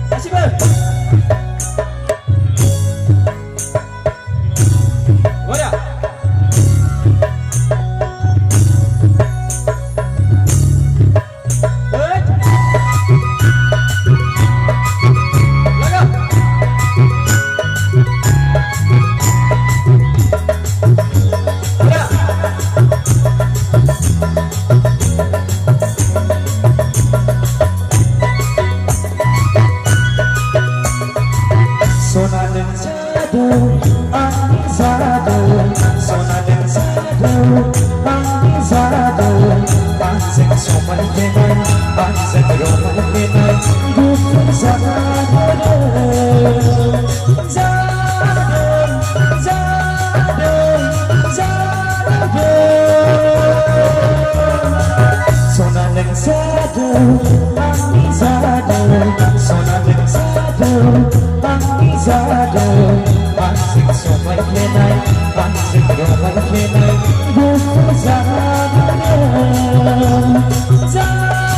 다시금 뭐야 Sonadan sadu, anizadu. Sonadan sadu, anizadu. Pansek soman kenai, pansek roman kenai. Bukan zadu, zadu, zadu, zadu. Sonadan sadu, anizadu. Sonadan sadu. Zado, pansik somai kenai, pansik romai kenai, bukan zado, zado, zado, zado.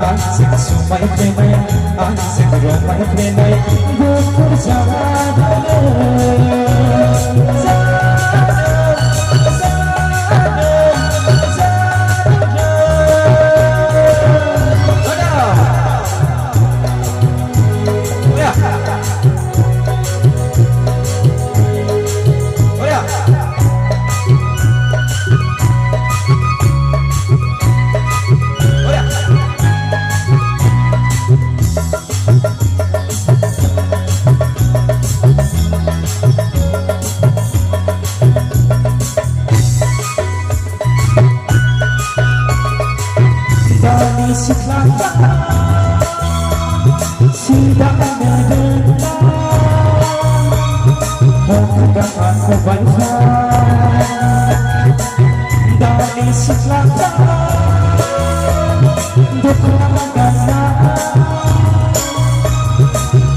Pansik somai kenai, pansik romai kenai, bukan zado, zado, Sudah ada aku banyak dari selatan berkelana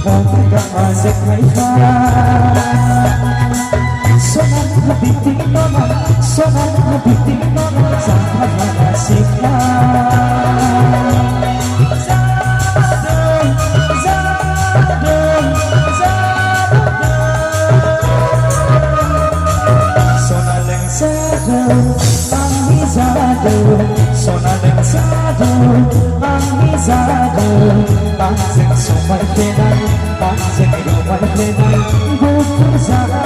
bukan azab mereka soal lebih tinggi soal lebih tinggi sampai nasibnya Sonadan sadu, anizadu. Pansik somai kenai, pansik romai kenai, bukan zado.